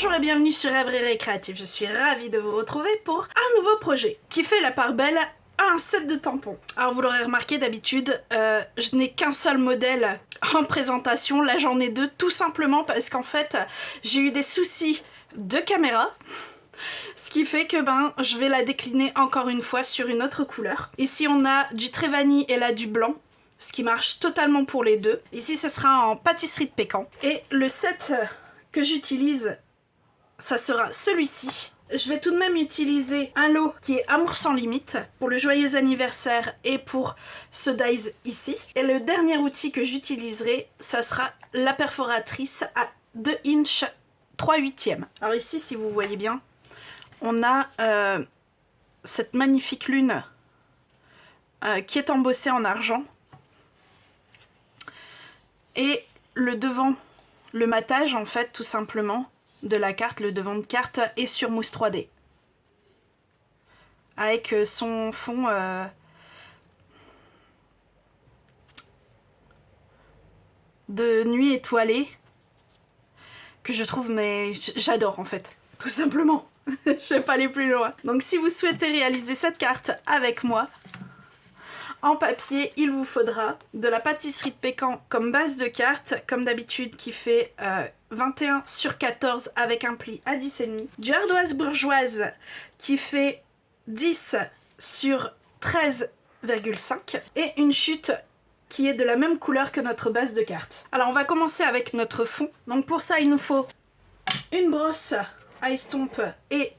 Bonjour et bienvenue sur Rêverie Créative, je suis ravie de vous retrouver pour un nouveau projet qui fait la part belle à un set de tampons. Alors vous l'aurez remarqué, d'habitude je n'ai qu'un seul modèle en présentation, là j'en ai deux, tout simplement parce qu'en fait j'ai eu des soucis de caméra. Ce qui fait que je vais la décliner encore une fois sur une autre couleur. Ici on a du Trevani et là du blanc, ce qui marche totalement pour les deux. Ici ce sera en pâtisserie de pécan. Et le set que j'utilise, ça sera celui-ci. Je vais tout de même utiliser un lot qui est Amour sans limite pour le joyeux anniversaire et pour ce dies ici. Et le dernier outil que j'utiliserai, ça sera la perforatrice à 2 inches 3/8. Alors ici, si vous voyez bien, on a cette magnifique lune qui est embossée en argent. Et le devant, le matage en fait tout simplement de la carte, le devant de carte est sur mousse 3D. Avec son fond de nuit étoilée que je trouve, mais j'adore en fait, tout simplement. Je vais pas aller plus loin. Donc si vous souhaitez réaliser cette carte avec moi, en papier, il vous faudra de la pâtisserie de pécan comme base de carte, comme d'habitude qui fait 21 sur 14 avec un pli à 10,5. Du ardoise bourgeoise qui fait 10 sur 13,5. Et une chute qui est de la même couleur que notre base de carte. Alors on va commencer avec notre fond. Donc pour ça il nous faut une brosse à estompe et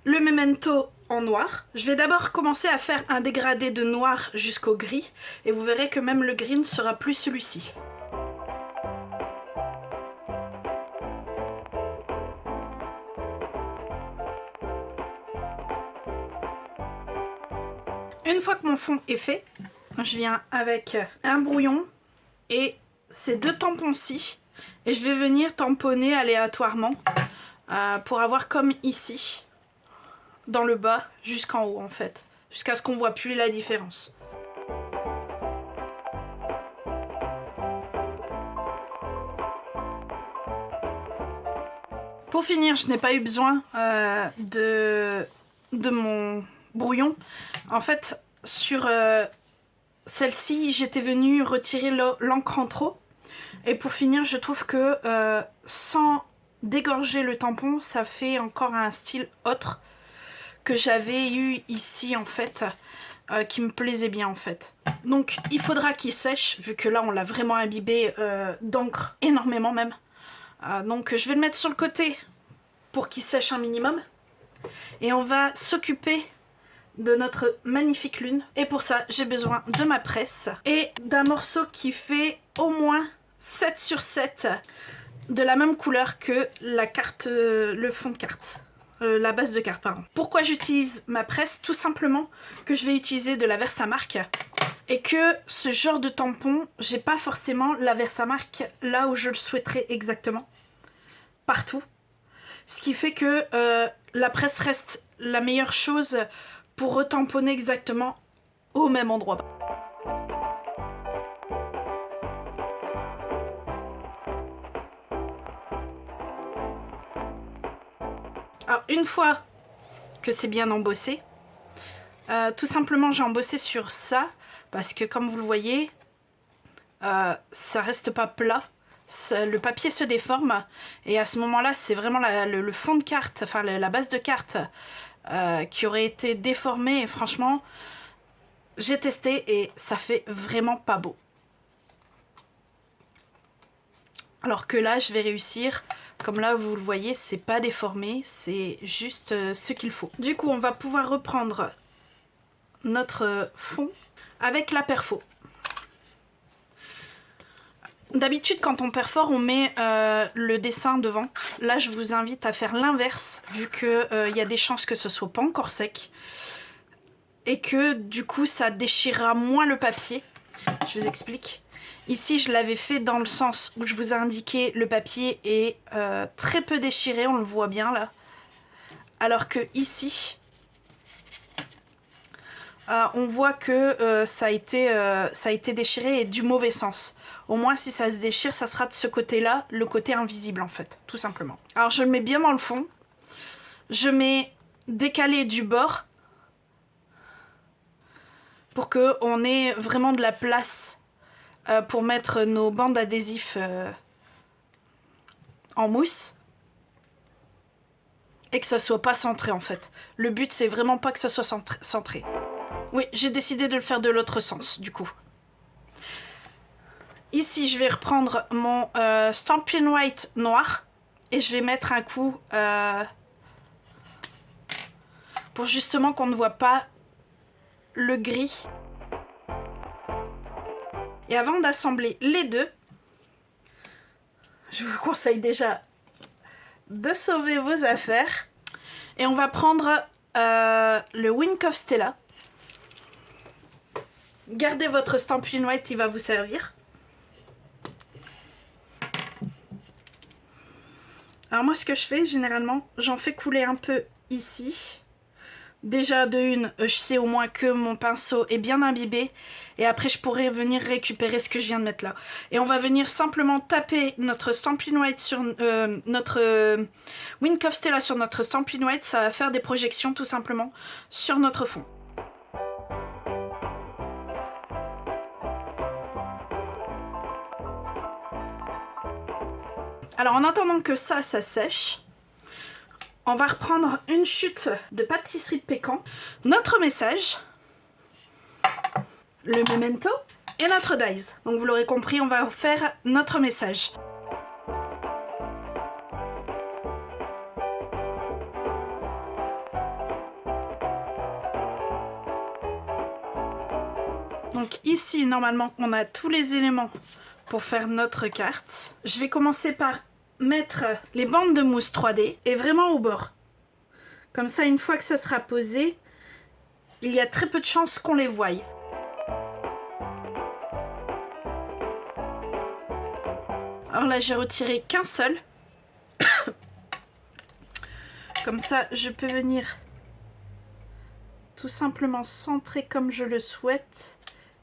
le memento en noir. Je vais d'abord commencer à faire un dégradé de noir jusqu'au gris et vous verrez que même le gris ne sera plus celui-ci. Une fois que mon fond est fait, je viens avec un brouillon et ces deux tampons-ci et je vais venir tamponner aléatoirement pour avoir comme ici, dans le bas jusqu'en haut en fait, jusqu'à ce qu'on voit plus la différence. Pour finir, je n'ai pas eu besoin de mon brouillon. En fait, sur celle-ci, j'étais venue retirer l'encre en trop. Et pour finir, je trouve que sans dégorger le tampon, ça fait encore un style autre que j'avais eu ici en fait, qui me plaisait bien en fait. Donc il faudra qu'il sèche, vu que là on l'a vraiment imbibé d'encre, énormément même. Donc je vais le mettre sur le côté pour qu'il sèche un minimum. Et on va s'occuper de notre magnifique lune. Et pour ça j'ai besoin de ma presse et d'un morceau qui fait au moins 7 sur 7 de la même couleur que la carte, le fond de carte. La base de carte, pardon. Pourquoi j'utilise ma presse? Tout simplement que je vais utiliser de la Versamark et que ce genre de tampon, j'ai pas forcément la Versamark là où je le souhaiterais exactement, partout. Ce qui fait que la presse reste la meilleure chose pour retamponner exactement au même endroit. Alors une fois que c'est bien embossé, tout simplement j'ai embossé sur ça parce que comme vous le voyez, ça reste pas plat, le papier se déforme et à ce moment là c'est vraiment le fond de carte, enfin la base de carte qui aurait été déformée et franchement j'ai testé et ça fait vraiment pas beau. Alors que là je vais réussir. Comme là vous le voyez, c'est pas déformé, c'est juste ce qu'il faut. Du coup on va pouvoir reprendre notre fond avec la perfo. D'habitude quand on perfore on met le dessin devant. Là je vous invite à faire l'inverse vu qu'il y a des chances que ce soit pas encore sec. Et que du coup ça déchirera moins le papier. Je vous explique. Ici je l'avais fait dans le sens où je vous ai indiqué le papier est très peu déchiré, on le voit bien là. Alors que ici, on voit que ça a été déchiré et du mauvais sens. Au moins si ça se déchire, ça sera de ce côté-là, le côté invisible en fait, tout simplement. Alors je le mets bien dans le fond. Je mets décalé du bord pour qu'on ait vraiment de la place pour mettre nos bandes adhésifs en mousse. Et que ça soit pas centré en fait. Le but c'est vraiment pas que ça soit centré. Oui, j'ai décidé de le faire de l'autre sens du coup. Ici je vais reprendre mon Stampin' White noir et je vais mettre un coup pour justement qu'on ne voit pas le gris. Et avant d'assembler les deux, je vous conseille déjà de sauver vos affaires. Et on va prendre le Wink of Stella. Gardez votre Stampin' White, il va vous servir. Alors moi ce que je fais généralement, j'en fais couler un peu ici. Déjà de une, je sais au moins que mon pinceau est bien imbibé et après je pourrais venir récupérer ce que je viens de mettre là. Et on va venir simplement taper notre Stampin' White sur notre Wink of Stella sur notre Stampin' White, ça va faire des projections tout simplement sur notre fond. Alors en attendant que ça sèche, on va reprendre une chute de pâtisserie de pécan, notre message, le memento et notre dies. Donc vous l'aurez compris, on va faire notre message. Donc ici, normalement, on a tous les éléments pour faire notre carte. Je vais commencer par mettre les bandes de mousse 3D et vraiment au bord. Comme ça, une fois que ça sera posé, il y a très peu de chances qu'on les voie. Alors là, j'ai retiré qu'un seul. Comme ça, je peux venir tout simplement centrer comme je le souhaite.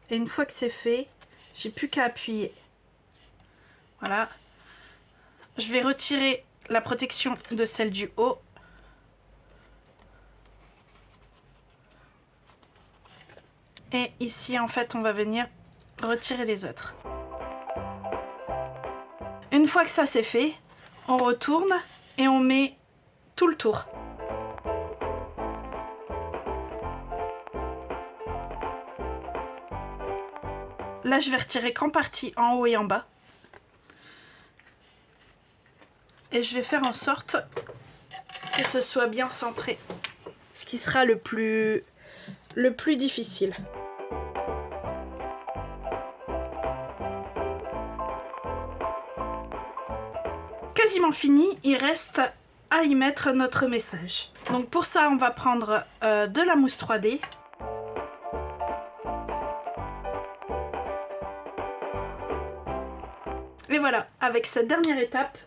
Et une fois que c'est fait, j'ai plus qu'à appuyer. Voilà. Je vais retirer la protection de celle du haut. Et ici, en fait, on va venir retirer les autres. Une fois que ça c'est fait, on retourne et on met tout le tour. Là, je vais retirer qu'en partie, en haut et en bas. Et je vais faire en sorte que ce soit bien centré. Ce qui sera le plus difficile. Quasiment fini, il reste à y mettre notre message. Donc pour ça, on va prendre de la mousse 3D. Et voilà, avec cette dernière étape,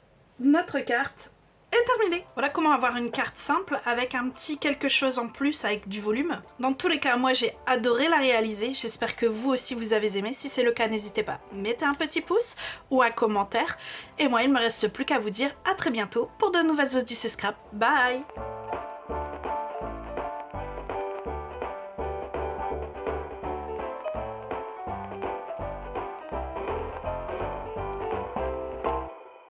notre carte est terminée. Voilà comment avoir une carte simple avec un petit quelque chose en plus avec du volume. Dans tous les cas, moi j'ai adoré la réaliser. J'espère que vous aussi vous avez aimé. Si c'est le cas, n'hésitez pas, mettez un petit pouce ou un commentaire. Et moi, il ne me reste plus qu'à vous dire à très bientôt pour de nouvelles Odyssées Scrap. Bye!